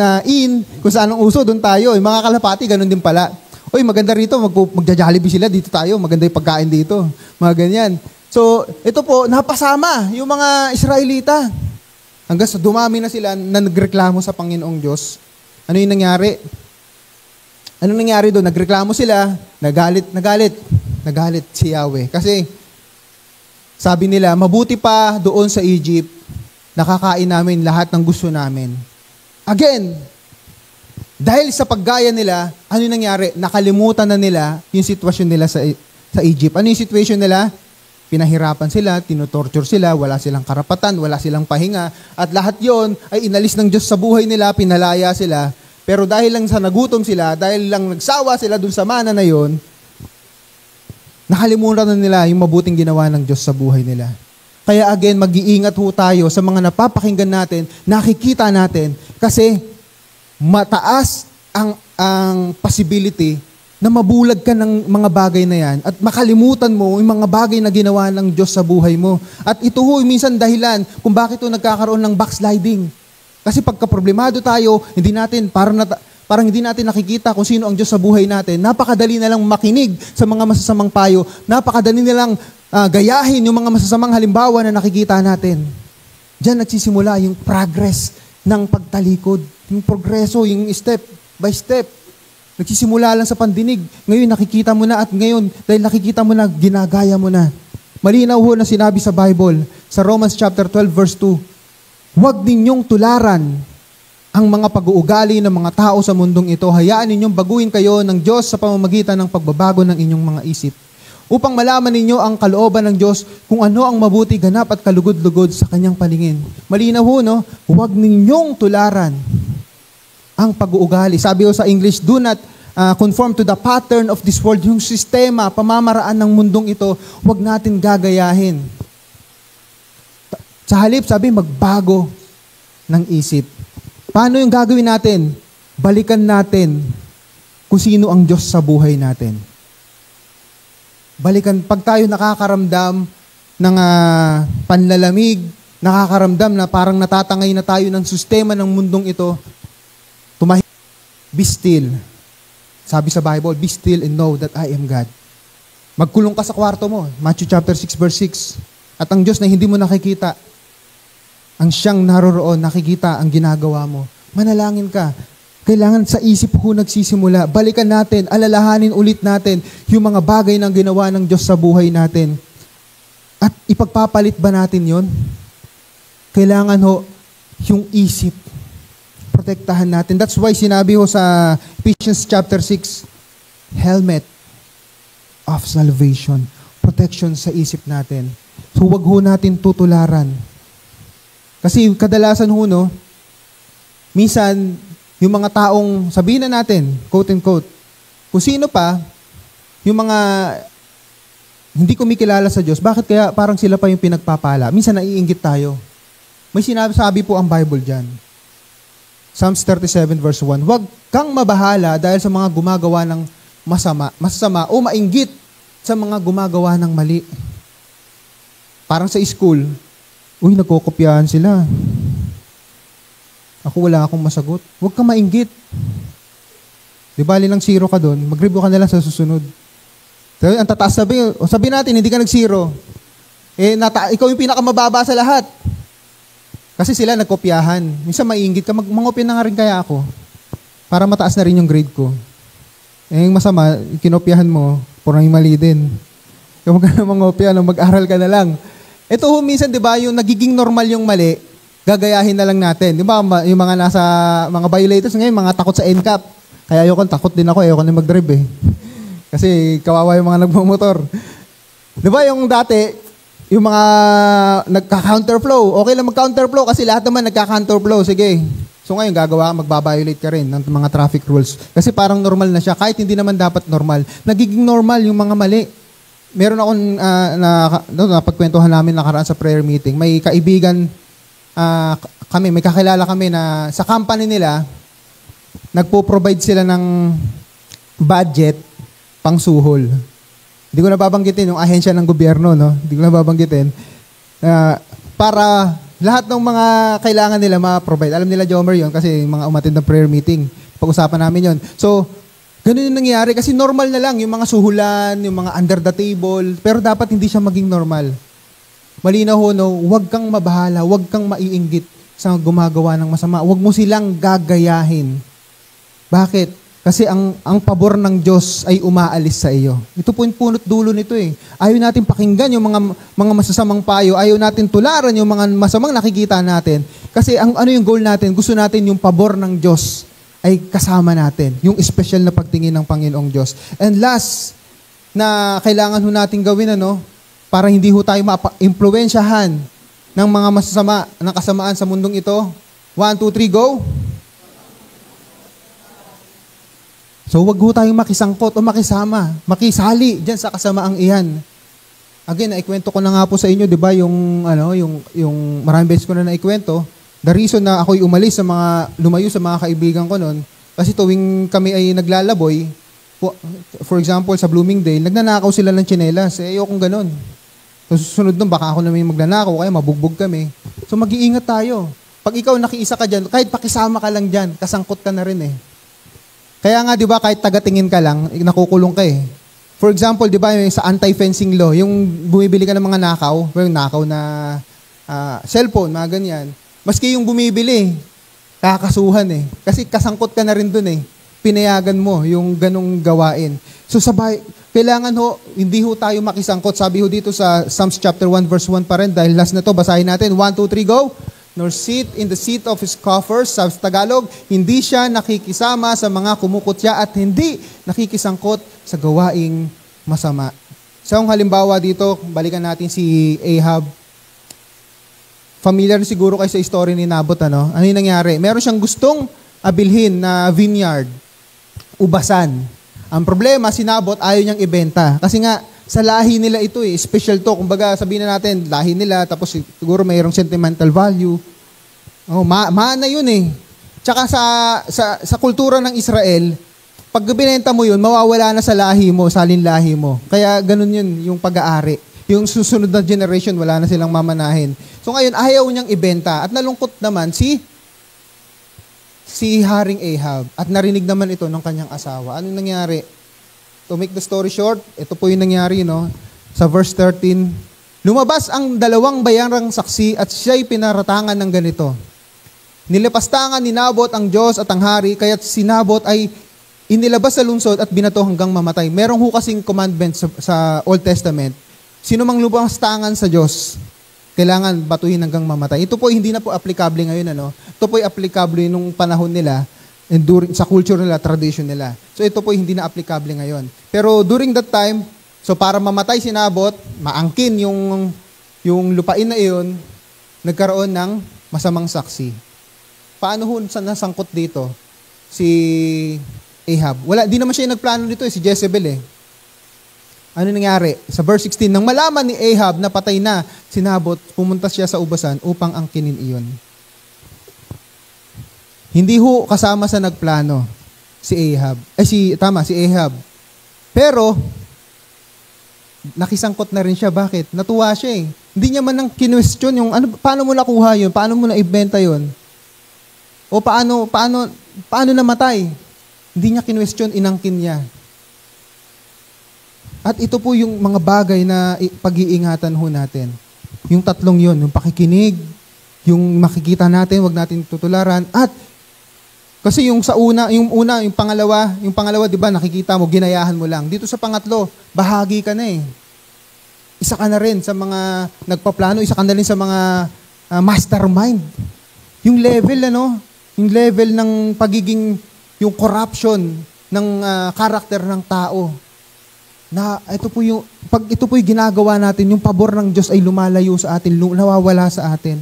kung saan ang uso, doon tayo. Yung mga kalapati, ganun din pala. Maganda rito, magja-Jollibee sila, dito tayo. Maganda yung pagkain dito. Mga ganyan. So, ito po, napasama yung mga Israelita. Hanggang sa dumami na sila na nagreklamo sa Panginoong Diyos. Ano yung nangyari? Ano nangyari doon? Nagreklamo sila, nagalit si Yahweh. Kasi, sabi nila, mabuti pa doon sa Egypt, nakakain namin lahat ng gusto namin. Again, dahil sa paggaya nila, ano yung nangyari? Nakalimutan na nila yung sitwasyon nila sa Egypt. Ano yung situation nila? Pinahirapan sila, tinutorture sila, wala silang karapatan, wala silang pahinga, at lahat yon ay inalis ng Diyos sa buhay nila, pinalaya sila. Pero dahil lang sa nagutom sila, dahil lang nagsawa sila dun sa mana na yon, nakalimutan na nila yung mabuting ginawa ng Diyos sa buhay nila. Kaya again, mag-iingat ho tayo sa mga napapakinggan natin, nakikita natin, kasi mataas ang possibility na mabulag ka ng mga bagay na yan at makalimutan mo yung mga bagay na ginawa ng Diyos sa buhay mo. At ito ho, minsan dahilan kung bakit ito nagkakaroon ng backsliding. Kasi pagka problemado tayo, parang hindi natin nakikita kung sino ang Diyos sa buhay natin. Napakadali na lang makinig sa mga masasamang payo. Napakadali na lang gayahin yung mga masasamang halimbawa na nakikita natin. Diyan nagsisimula yung progress ng pagtalikod. Yung progreso, yung step by step. Nagsisimula lang sa pandinig. Ngayon nakikita mo na at ngayon, dahil nakikita mo na, ginagaya mo na. Malinaw ho na sinabi sa Bible, sa Romans chapter 12 verse 2, huwag ninyong tularan ang mga pag-uugali ng mga tao sa mundong ito. Hayaan ninyong baguhin kayo ng Diyos sa pamamagitan ng pagbabago ng inyong mga isip. Upang malaman ninyo ang kalooban ng Diyos kung ano ang mabuti, ganap at kalugod-lugod sa kanyang paningin. Malinaw ho, no? Huwag ninyong tularan ang pag-uugali. Sabi ko sa English, do not conform to the pattern of this world. Yung sistema, pamamaraan ng mundong ito, huwag natin gagayahin. Sa halip, sabi, magbago ng isip. Paano yung gagawin natin? Balikan natin kung sino ang Diyos sa buhay natin. Balikan, pag tayo nakakaramdam ng panlalamig, nakakaramdam na parang natatangay na tayo ng sistema ng mundong ito, be still. Sabi sa Bible, be still and know that I am God. Magkulong ka sa kwarto mo. Matthew chapter 6 verse 6. At ang Diyos na hindi mo nakikita, ang siyang naroroon, nakikita ang ginagawa mo. Manalangin ka. Kailangan sa isip ho nagsisimula. Balikan natin, alalahanin ulit natin yung mga bagay na ginawa ng Diyos sa buhay natin. At ipagpapalit ba natin yon? Kailangan ho yung isip protektahan natin. That's why sinabi ho sa Ephesians chapter 6, helmet of salvation. Protection sa isip natin. So wag ho natin tutularan. Kasi kadalasan ho, no, minsan, yung mga taong, sabihin na natin, quote and quote, kung sino pa, yung mga hindi kumikilala sa Diyos, bakit kaya parang sila pa yung pinagpapala? Minsan naiinggit tayo. May sinabi po ang Bible dyan. Psalms 37 verse 1, huwag kang mabahala dahil sa mga gumagawa ng masama o mainggit sa mga gumagawa ng mali. Parang sa school, uy, nagkokopyahan sila. Ako wala akong masagot. Huwag kang mainggit. Di bali lang zero ka doon, mag-review ka na lang sa susunod. So, ang tataas sabi natin, hindi ka nag-zero. Ikaw yung pinakamababa sa lahat. Kasi sila nagkopyahan. Minsan maiinggit ka, mangopya na nga rin kaya ako. Para mataas na rin yung grade ko. Yung masama, kinopyahan mo, purang mali din. Kung ka na mangopya, mag-aral ka na lang. Ito minsan, di ba, yung nagiging normal yung mali, gagayahin na lang natin. Di ba, yung mga nasa, mga violators ngayon, mga takot sa NCAP. Kaya ayoko, takot din ako, ayoko na mag-drive eh. Kasi kawawa yung mga nagmamotor. Di ba, yung dati, yung mga nagka-counterflow. Okay lang mag-counterflow kasi lahat naman nagka-counterflow. Sige. So ngayon, magbabiolate ka rin ng mga traffic rules. Kasi parang normal na siya. Kahit hindi naman dapat normal. Nagiging normal yung mga mali. Meron akong napagkwentuhan namin nakaraan sa prayer meeting. May kaibigan may kakilala kami na sa company nila, nagpo-provide sila ng budget pang suhol. Hindi ko nababanggitin yung ahensya ng gobyerno, no? Hindi ko nababanggitin. Para lahat ng mga kailangan nila ma-provide. Alam nila, Jomer, yun kasi mga umatid ng prayer meeting. Pag-usapan namin yun. So, Ganun yung nangyayari kasi normal na lang yung mga suhulan, yung mga under the table, pero dapat hindi siya maging normal. Malinaw ho, no? Huwag kang mabahala, huwag kang maiinggit sa gumagawa ng masama. Huwag mo silang gagayahin. Bakit? Kasi ang pabor ng Diyos ay umaalis sa iyo. Ito po yung punot dulo nito eh. Ayaw natin pakinggan yung mga masasamang payo. Ayaw natin tularan yung mga masamang nakikita natin. Kasi ano yung goal natin? Gusto natin yung pabor ng Diyos ay kasama natin. Yung special na pagtingin ng Panginoong Diyos. And last na kailangan ho natin gawin, para hindi ho tayo ma-impluwensyahan ng mga masasama na kasamaan sa mundong ito. 1, 2, 3, go! So, wag ho tayong makisangkot o makisama, makisali dyan sa kasamaang iyan. Again, naikwento ko na nga po sa inyo, di ba, yung maraming beses ko na naikwento, the reason na ako'y umalis lumayo sa mga kaibigan ko noon, kasi tuwing kami ay naglalaboy, for example, sa Bloomingdale, nagnanakaw sila ng tsinelas. Ayokong ganon. So, susunod nun, baka ako na may magnanakaw, kaya mabugbog kami. So, mag-iingat tayo. Pag ikaw nakiisa ka dyan, kahit pakisama ka lang dyan, kasangkot ka na rin eh. Kaya nga, di ba, kahit tagatingin ka lang, nakukulong ka eh. For example, di ba, sa anti-fencing law, yung bumibili ka ng mga nakaw, yung nakaw na cellphone, mga ganyan, maski yung bumibili, kakasuhan eh. Kasi kasangkot ka na rin dun eh. Pinayagan mo yung ganong gawain. So kailangan ho, hindi ho tayo makisangkot. Sabi ho dito sa Psalms chapter 1 verse 1 pa rin, dahil last na to, basahin natin. 1, 2, 3, go! Nor sit in the seat of his coffers, sa Tagalog, hindi siya nakikisama sa mga kumukutya at hindi nakikisangkot sa gawaing masama. Isang halimbawa dito, balikan natin si Ahab. Familiar siguro kayo sa story ni Nabot, ano? Ano yung nangyari? Meron siyang gustong abilhin na vineyard, ubasan. Ang problema, si Nabot ayaw niyang ibenta. Kasi nga, sa lahi nila ito eh, special to. Kumbaga, sabihin na natin, lahi nila, tapos siguro mayroong sentimental value. Maana yun eh. Tsaka sa kultura ng Israel, pag binenta mo yun, mawawala na sa lahi mo, sa lahi mo. Kaya ganun yun, yung pag-aari. Yung susunod na generation, wala na silang mamanahin. So ngayon, ayaw niyang ibenta. At nalungkot naman si Haring Ahab. At narinig naman ito ng kanyang asawa. Anong nangyari? To make the story short, ito po yung nangyari, sa verse 13. Lumabas ang dalawang bayarang saksi at siya'y pinaratangan ng ganito. Nilapastangan ni Nabot ang Diyos at ang hari, kaya't si Nabot ay inilabas sa lungsod at binato hanggang mamatay. Merong ho kasing commandment sa Old Testament. Sino mang lupastangan sa Diyos, kailangan batuhin hanggang mamatay. Ito po hindi na po applicable ngayon, Ito po ay applicable nung panahon nila, sa culture nila, tradition nila. So ito po hindi na applicable ngayon. Pero during that time, so para mamatay si Nabot, maangkin yung lupain na iyon, nagkaroon ng masamang saksi. Paano ho nasangkot dito si Ahab? Di naman siya nagplano dito, si Jezebel eh. Ano nangyari? Sa verse 16, nang malaman ni Ahab na patay na si Nabot, pumunta siya sa ubasan upang angkinin iyon. Hindi ho kasama sa nagplano si Ahab. Si Ahab. Pero, nakisangkot na rin siya. Bakit? Natuwa siya eh. Hindi niya man nang kinwestiyon yung, paano mo nakuha yun? Paano mo naibenta yun? O paano namatay? Hindi niya kinwestiyon, inangkin niya. At ito po yung mga bagay na pag-iingatan ho natin. Yung tatlong yun, yung pakikinig, yung makikita natin, wag natin tutularan, at kasi yung pangalawa, 'di ba, nakikita mo, ginayahan mo lang. Dito sa pangatlo, bahagi ka na eh. Isa ka na rin sa mga nagpaplano, isa ka na rin sa mga mastermind. Yung level yung level ng pagiging yung corruption ng karakter ng tao. Na ito po yung ginagawa natin, yung pabor ng Diyos ay lumalayo sa atin, nawawala sa atin.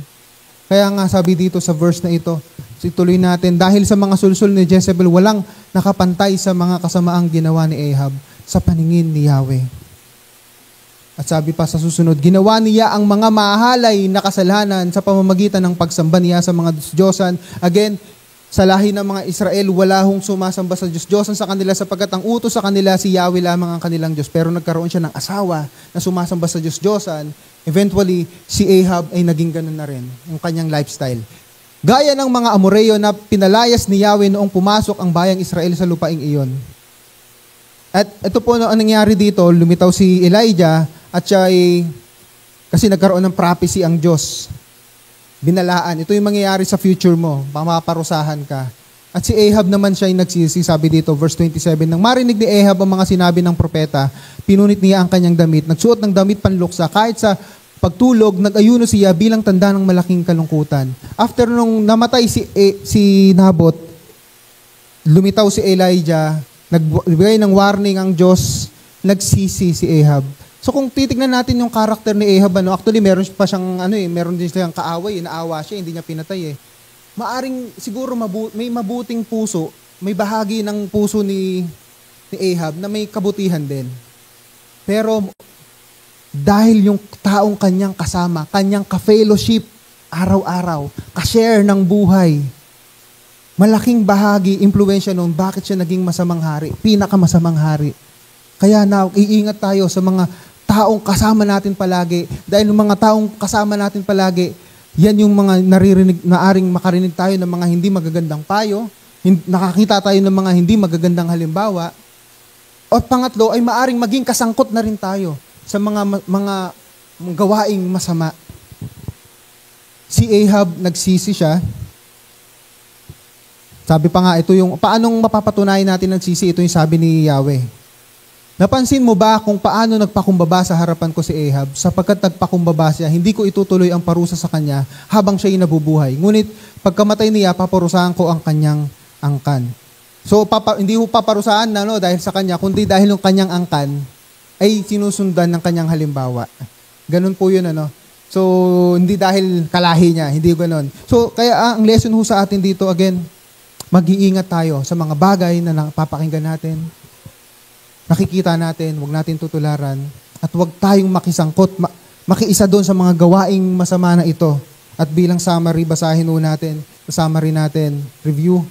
Kaya nga sabi dito sa verse na ito, ituloy natin, dahil sa mga sulsul ni Jezebel, walang nakapantay sa mga kasamaang ginawa ni Ahab sa paningin ni Yahweh. At sabi pa sa susunod, ginawa niya ang mga mahalay na kasalanan sa pamamagitan ng pagsamba niya sa mga Diyosan. Again, sa lahi ng mga Israel, wala hong sumasamba sa Diyos-Diyosan sa kanila sapagkat ang utos sa kanila si Yahweh lamang ang kanilang Diyos. Pero nagkaroon siya ng asawa na sumasamba sa Diyos-Diyosan. Eventually, si Ahab ay naging ganun na rin, ang kanyang lifestyle. Gaya ng mga Amoreo na pinalayas ni Yahweh noong pumasok ang bayang Israel sa lupaing iyon. At ito po ang nangyari dito, lumitaw si Elijah at siya ay, kasi nagkaroon ng prophecy ang Diyos. Binalaan. Ito yung mangyayari sa future mo. Mapaparusahan ka. At si Ahab naman siya ay nagsisi, sabi dito, verse 27, nang marinig ni Ahab ang mga sinabi ng propeta, pinunit niya ang kanyang damit, nagsuot ng damit panluksa, kahit sa pagtulog, nag-ayuno siya bilang tanda ng malaking kalungkutan. After nung namatay si Nabot, lumitaw si Elijah, nagbigay ng warning ang Diyos, nagsisi si Ahab. So kung titignan natin yung karakter ni Ahab, actually meron pa siyang meron din siyang kaaway, naawa siya, hindi niya pinatay Maaring siguro may mabuting puso, may bahagi ng puso ni Ahab na may kabutihan din. Pero dahil yung taong kanyang kasama, kanyang ka-fellowship araw-araw, ka-share ng buhay, malaking bahagi, impluwensya noon, bakit siya naging masamang hari, pinakamasamang hari. Kaya iingat tayo sa mga taong kasama natin palagi. Dahil yung mga taong kasama natin palagi, yan yung mga naaring makarinig tayo ng mga hindi magagandang payo, nakakita tayo ng mga hindi magagandang halimbawa, o pangatlo ay maaring maging kasangkot na rin tayo sa mga gawaing masama. Si Ahab, nagsisi siya. Sabi pa nga, ito yung, paanong mapapatunayan natin nagsisi? Ito yung sabi ni Yahweh. Napansin mo ba kung paano nagpakumbaba sa harapan ko si Ahab? Sapagkat nagpakumbaba siya, hindi ko itutuloy ang parusa sa kanya habang siya'y nabubuhay. Ngunit pagkamatay niya, paparusahan ko ang kanyang angkan. So hindi ho paparusahan dahil sa kanya, kundi dahil yung kanyang angkan ay sinusundan ng kanyang halimbawa. Ganun po yun. So hindi dahil kalahi niya, hindi ganun. So kaya ang lesson ho sa atin dito, again, mag-iingat tayo sa mga bagay na napapakinggan natin, nakikita natin, huwag natin tutularan, at huwag tayong makisangkot, makiisa doon sa mga gawaing masama na ito. At bilang summary, basahin ho natin, summary natin, review.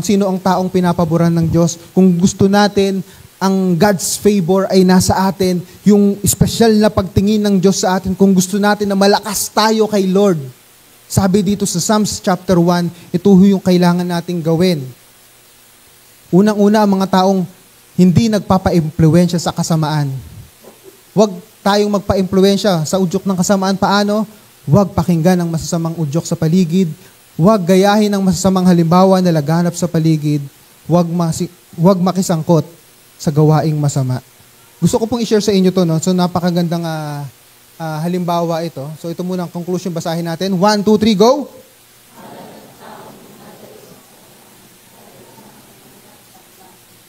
Sino ang taong pinapaboran ng Diyos? Kung gusto natin, ang God's favor ay nasa atin, yung special na pagtingin ng Diyos sa atin, kung gusto natin na malakas tayo kay Lord. Sabi dito sa Psalms chapter 1, ito yung kailangan nating gawin. Unang-una, ang mga taong hindi nagpapa-impluwensya sa kasamaan. Huwag tayong magpa-impluwensya sa udyok ng kasamaan. Paano? Huwag pakinggan ang masasamang udyok sa paligid. Huwag gayahin ang masasamang halimbawa na laganap sa paligid. Huwag makisangkot sa gawaing masama. Gusto ko pong i-share sa inyo to. So napakagandang halimbawa ito. So ito muna ang conclusion, basahin natin. 1, 2, 3, go!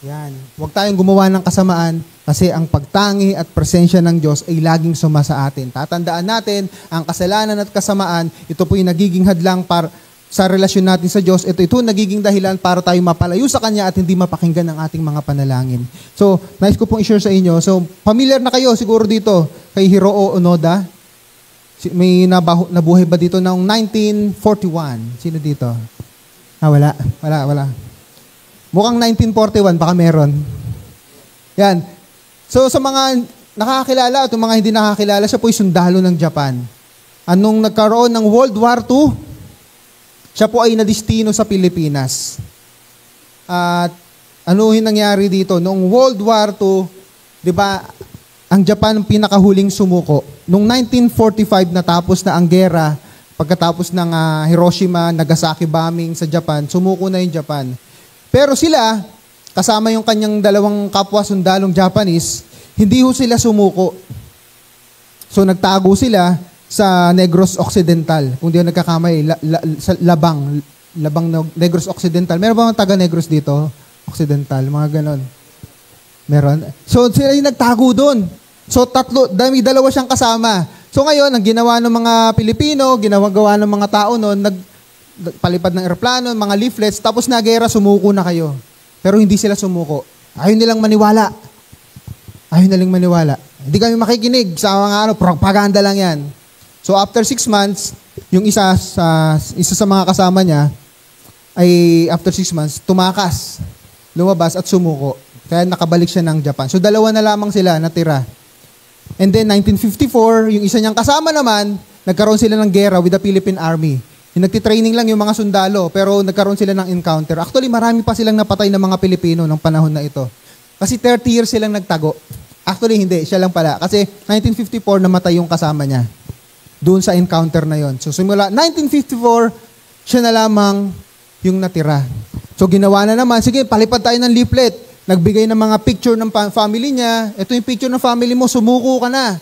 Yan. Huwag tayong gumawa ng kasamaan kasi ang pagtangi at presensya ng Diyos ay laging suma sa atin. Tatandaan natin, ang kasalanan at kasamaan, ito po yung nagiging hadlang sa relasyon natin sa Diyos. Ito nagiging dahilan para tayo mapalayo sa Kanya at hindi mapakinggan ang ating mga panalangin. So, nais ko pong i-share sa inyo. So, familiar na kayo siguro dito kay Hiroo Onoda. May nabuhay ba dito noong 1941? Sino dito? Wala. Mukhang 1941, baka meron. Yan. So sa mga nakakilala at mga hindi nakakilala, siya po ay sundalo ng Japan. Anong nagkaroon ng World War II, siya po ay nadistino sa Pilipinas. At ano yung nangyari dito? Noong World War II, di ba, ang Japan ang pinakahuling sumuko. Noong 1945 natapos na ang gera, pagkatapos ng Hiroshima, Nagasaki bombing sa Japan, sumuko na yung Japan. Pero sila, kasama yung kanyang dalawang kapwa sundalong Japanese, hindi ho sila sumuko. So nagtago sila sa Negros Occidental. Kung di ako nagkakamay, sa Labang Negros Occidental. Meron ba mga taga Negros dito? Occidental, mga ganon. Meron. So sila yung nagtago doon. So dalawa siyang kasama. So ngayon, ang ginawa ng mga Pilipino, gawa ng mga tao noon, palipad ng eroplano, mga leaflets, tapos nagera, sumuko na kayo. Pero hindi sila sumuko. Ayaw nilang maniwala. Hindi kami makikinig sa mga propaganda lang yan. So after 6 months, yung isa sa mga kasama niya, ay after 6 months, tumakas, lumabas at sumuko. Kaya nakabalik siya ng Japan. So dalawa na lamang sila natira. And then 1954, yung isa niyang kasama naman, nagkaroon sila ng gera with the Philippine Army. Yung nagtitraining lang yung mga sundalo, pero nagkaroon sila ng encounter. Actually, marami pa silang napatay ng mga Pilipino ng panahon na ito. Kasi 30 years silang nagtago. Actually, hindi. Siya lang pala. Kasi 1954, namatay yung kasama niya. Doon sa encounter na yon. So, simula 1954, siya na lamang yung natira. So, ginawa na naman, sige, palipad tayo ng leaflet. Nagbigay ng mga picture ng family niya. Ito yung picture ng family mo, sumuko ka na.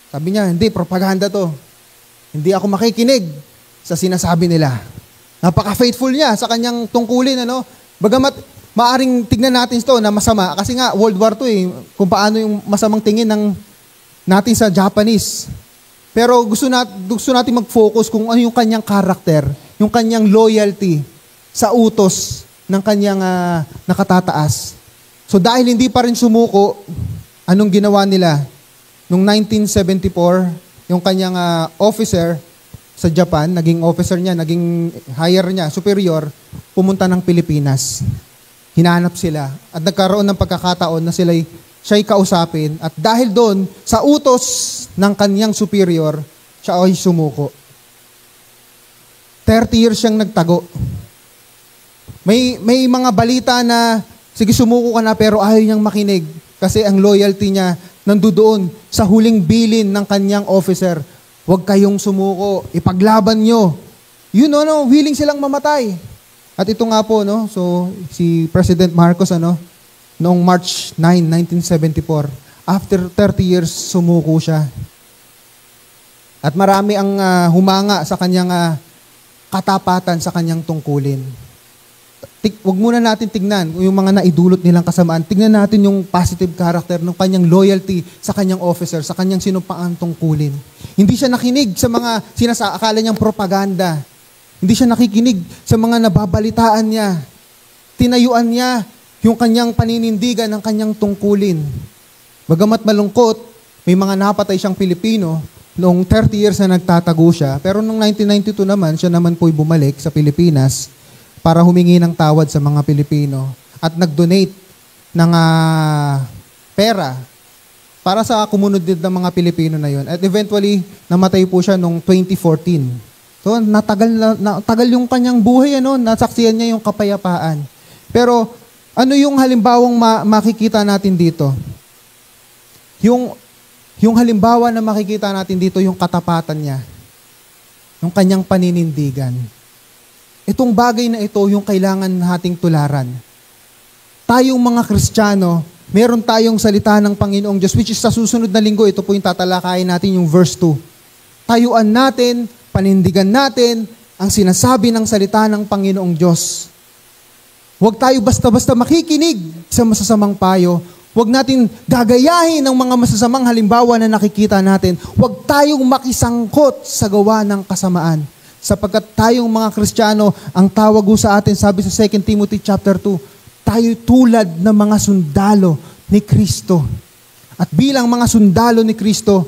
Sabi niya, hindi, propaganda to. Hindi ako makikinig sa sinasabi nila. Napaka-faithful niya sa kanyang tungkulin, ano? Bagamat maaring tignan natin ito na masama kasi nga World War II kung paano yung masamang tingin natin sa Japanese. Pero gusto natin mag-focus kung ano yung kanyang karakter, yung kanyang loyalty sa utos ng kanyang nakatataas. So dahil hindi pa rin sumuko, anong ginawa nila? Noong 1974, yung kanyang officer sa Japan, naging officer niya, naging higher niya, superior, pumunta ng Pilipinas. Hinanap sila at nagkaroon ng pagkakataon na siya'y kausapin at dahil doon, sa utos ng kanyang superior, siya ay sumuko. 30 years siyang nagtago. May mga balita na, sige sumuko ka na pero ayaw niyang makinig kasi ang loyalty niya nandoon sa huling bilin ng kanyang officer. Huwag kayong sumuko, ipaglaban nyo. Willing silang mamatay. At ito nga po, so si President Marcos, noong March 9, 1974, after 30 years, sumuko siya. At marami ang humanga sa kanyang katapatan sa kanyang tungkulin. Huwag muna natin tignan yung mga naidulot nilang kasamaan. Tignan natin yung positive character ng kanyang loyalty sa kanyang officer, sa kanyang sinumpaang tungkulin. Hindi siya nakinig sa mga akala niyang propaganda. Hindi siya nakikinig sa mga nababalitaan niya. Tinayuan niya yung kanyang paninindigan ng kanyang tungkulin. Bagamat malungkot, may mga napatay siyang Pilipino noong 30 years na nagtatago siya. Pero noong 1992 naman, siya naman po'y bumalik sa Pilipinas para humingi ng tawad sa mga Pilipino at nag-donate ng pera para sa komunidad ng mga Pilipino na yon. At eventually, namatay po siya noong 2014. So, natagal yung kanyang buhay, nasaksiyan niya yung kapayapaan. Pero, ano yung halimbawang makikita natin dito? Yung halimbawa na makikita natin dito, yung katapatan niya. Yung kanyang paninindigan. Itong bagay na ito, yung kailangan nating tularan. Tayong mga Kristiyano, meron tayong salita ng Panginoong Diyos, which is sa susunod na linggo, ito po yung tatalakayin natin, yung verse 2. Tayuan natin, panindigan natin ang sinasabi ng salita ng Panginoong Diyos. Huwag tayo basta-basta makikinig sa masasamang payo. Huwag natin gagayahin ng mga masasamang halimbawa na nakikita natin. Huwag tayong makisangkot sa gawa ng kasamaan. Sapagkat tayong mga Kristiyano, ang tawag sa atin, sabi sa 2 Timothy chapter 2, tayo tulad ng mga sundalo ni Kristo. At bilang mga sundalo ni Kristo,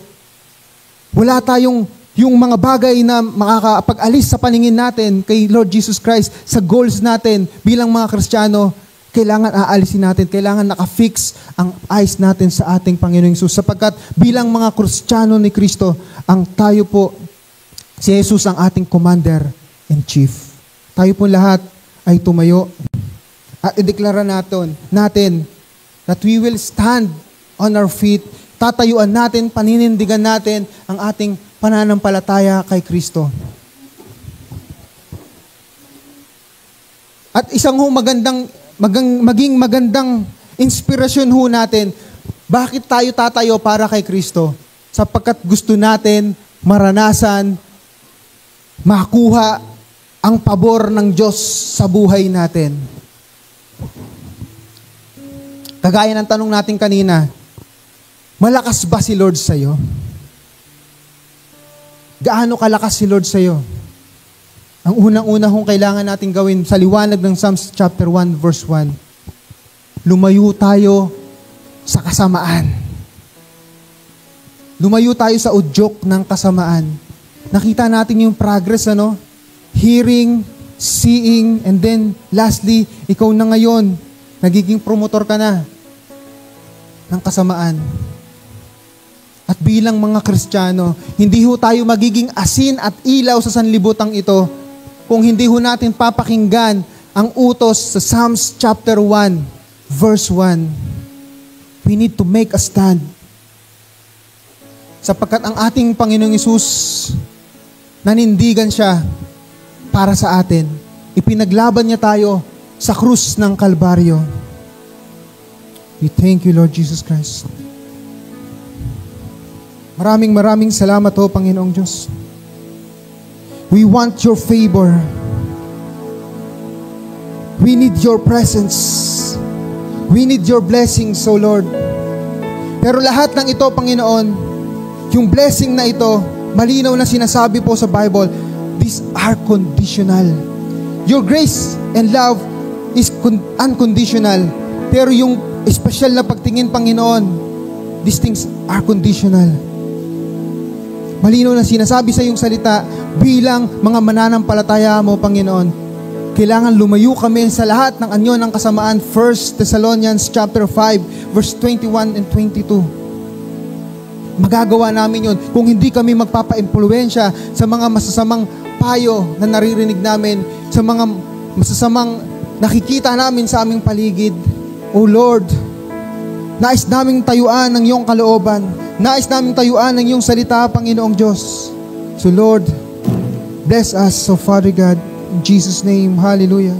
wala tayong yung mga bagay na makakapag-alis sa paningin natin kay Lord Jesus Christ, sa goals natin bilang mga Kristiyano, kailangan aalisin natin, kailangan nakafix ang eyes natin sa ating Panginoong Jesus. Sapagkat bilang mga Kristiyano ni Kristo, ang tayo po, si Jesus ang ating commander-in-chief. Tayo po lahat ay tumayo at ideklara natin that we will stand on our feet. Tatayuan natin, paninindigan natin ang ating pananampalataya kay Kristo. At isang maging magandang inspirasyon natin, bakit tayo tatayo para kay Kristo? Sapagkat gusto natin maranasan, makuha ang pabor ng Diyos sa buhay natin. Kagaya ng tanong natin kanina, malakas ba si Lord sa'yo? Gaano kalakas si Lord sa'yo? Ang unang-una kong kailangan natin gawin sa liwanag ng Psalms chapter 1 verse 1, lumayo tayo sa kasamaan. Lumayo tayo sa udyok ng kasamaan. Nakita natin yung progress, hearing, seeing, and then lastly, ikaw na ngayon, nagiging promotor ka na ng kasamaan. At bilang mga Kristiyano, hindi tayo magiging asin at ilaw sa sanlibutang ito kung hindi natin papakinggan ang utos sa Psalms chapter 1, verse 1. We need to make a stand. Sapagkat ang ating Panginoong Hesus, nanindigan siya para sa atin. Ipinaglaban niya tayo sa krus ng Kalbaryo. We thank you, Lord Jesus Christ. Maraming salamat ho, Panginoong Diyos. We want your favor. We need your presence. We need your blessings, O Lord. Pero lahat ng ito, Panginoon, yung blessing na ito, malinaw na sinasabi po sa Bible, these are conditional. Your grace and love is unconditional. Pero yung special na pagtingin, Panginoon, these things are conditional. Malinaw na sinasabi sa iyong salita, bilang mga mananampalataya mo, Panginoon, kailangan lumayo kami sa lahat ng anyo ng kasamaan. 1 Thessalonians chapter 5, verse 21 and 22. Magagawa namin yun kung hindi kami magpapa-impluwensya sa mga masasamang payo na naririnig namin, sa mga masasamang nakikita namin sa aming paligid. O Lord, nais naming tayuan ng iyong kalooban. Nais naming tayuan ng iyong salita, Panginoong Diyos. So Lord, bless us, so Father God, in Jesus' name, hallelujah.